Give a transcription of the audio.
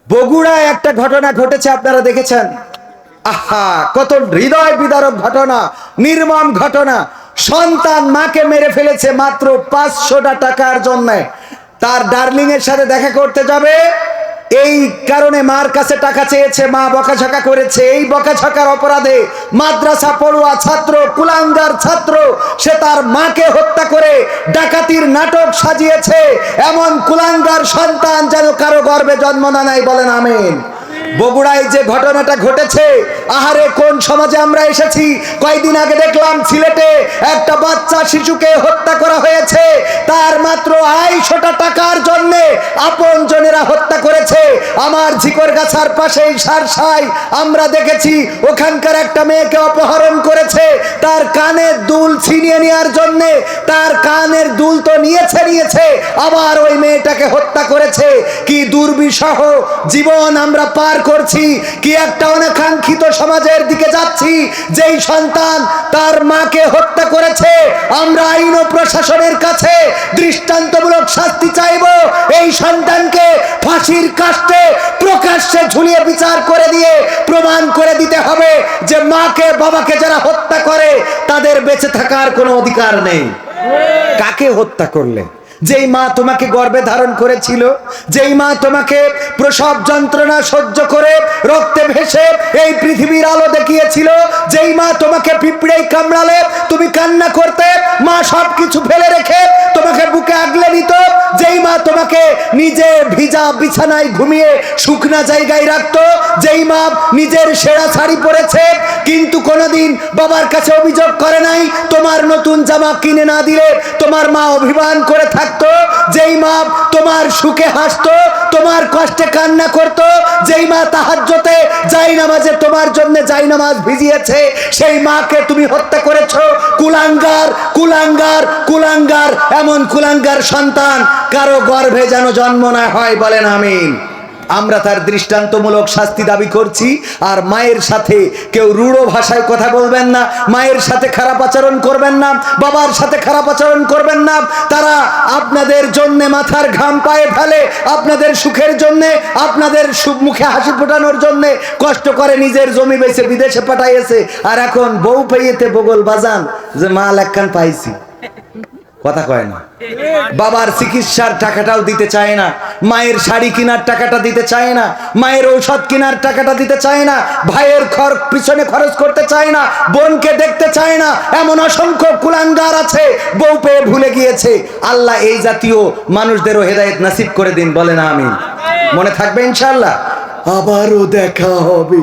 বগুড়ায় একটা ঘটনা ঘটেছে, আপনারা দেখেছেন। আহা, কত হৃদয় বিদারক ঘটনা, নির্মম ঘটনা। সন্তান মাকে মেরে ফেলেছে মাত্র 500 টাকার জন্য। তার ডার্লিং এর সাথে দেখা করতে যাবে, এই কারণে মার কাছে টাকা চেয়েছে, মা বকাঝকা করেছে। এই বকাঝকার অপরাধে মাদ্রাসা পড়ুয়া ছাত্র, কুলাঙ্গার ছাত্র, সে তার মাকে হত্যা করে ডাকাতির নাটক সাজিয়েছে। এমন কুলাঙ্গার সন্তান যেন কারো গর্ভে জন্ম না নেয়, বলেন আমিন। বগুড়ায় যে ঘটনাটা ঘটেছে, আহারে কোন সমাজে আমরা এসেছি। কয়েকদিন আগে দেখলাম সিলেটে একটা বাচ্চা শিশুকে হত্যা করা হয়েছে, তার মাত্র 250 টাকার জন্য আপন জনেরা হত্যা করেছে। আমার ঝিকরগাছার পাশেই সারসায় আমরা দেখেছি, ওখানকার একটা মেয়েকে অপহরণ করেছে, তার কানের দুল ছিনিয়ে নেওয়ার জন্য। তার কানের দুল তো নিয়েছে, আবার ওই মেয়েটাকে হত্যা করেছে। কি দুর্বিষহ জীবন আমরা পার করছি, কি একটা অনাকাঙ্ক্ষিত সমাজের দিকে যাচ্ছি। যেই সন্তান তার মাকে হত্যা করেছে, আমরা আইন ও প্রশাসনের কাছে দৃষ্টান্তমূলক শাস্তি চাইব। এই সন্তানকে ফাঁসির কাস্টে প্রকাশ্যে ঝুলিয়ে বিচার করে দিয়ে প্রমাণ করে দিতে হবে যে মাকে বাবাকে যারা হত্যা করে তাদের বেঁচে থাকার কোনো অধিকার নেই। কাকে হত্যা করলে? যেই মা তোমাকে গর্ভে ধারণ করেছিল, যেই মা তোমাকে প্রসব যন্ত্রণা সহ্য করে রক্তে ভেসে এই পৃথিবীর আলো দেখিয়েছিল, যেই মা তোমাকে পিঁপড়েই কামড়ালে তুমি কান্না করতে, মা সবকিছু ফেলে রেখে তোমাকে বুকে আগলে নিত, যেই মা তোমাকে নিজে ভিজা বিছানায় ঘুমিয়ে শুকনা জায়গায় রাখতো, যেই মা নিজের সেরা শাড়ি পরেছে কিন্তু কোনোদিন বাবার কাছে অভিযোগ করে নাই তোমার নতুন জামা কিনে না দিলে তোমার মা অভিমান করে থাকতো, যেই মা তোমার সুখে হাসতো, তোমার কষ্টে কান্না করত, যেই মা তাহাজ্জুদে জায়নামাজে তোমার জন্য জায়নামাজ ভিজিয়েছে, সেই মাকে তুমি হত্যা করেছো। কুলাঙ্গার, কুলাঙ্গার, কুলাঙ্গার। এমন কুলাঙ্গার সন্তান কারো গর্ভে যেন জন্ম না হয়, বলেন আমিন। আমরা তার দৃষ্টান্তমূলক শাস্তি দাবি করছি। আর মায়ের সাথে কেউ রূঢ় ভাষায় কথা বলবেন না, মায়ের সাথে খারাপ আচরণ করবেন না, বাবার সাথে খারাপ আচরণ করবেন না। তারা আপনাদের জন্য মাথার ঘাম পায়ে ফেলে, আপনাদের সুখের জন্য, আপনাদের মুখে হাসি ফোটানোর জন্য কষ্ট করে নিজের জমি বেচে বিদেশে পাঠাইয়েছে। আর এখন বউ পেয়েতে বগল বাজান যে মাল একখান পাইছি, কথা কয় না। বাবার চিকিৎসার টাকাটাও দিতে চায় না, মায়ের শাড়ি কেনার টাকাটা দিতে চায় না, মায়ের ঔষধ কেনার টাকাটা দিতে চায় না, ভাইয়ের পিছনে খরচ করতে চায় না, বোনকে দেখতে চায় না। এমন অসংখ্য কুলাঙ্গার আছে, বউ পেয়ে ভুলে গিয়েছে। আল্লাহ এই জাতীয় মানুষদেরও হেদায়েত নসিব করে দিন, বলেন আমিন। মনে থাকবে ইনশাআল্লাহ। আবারও দেখা হবে।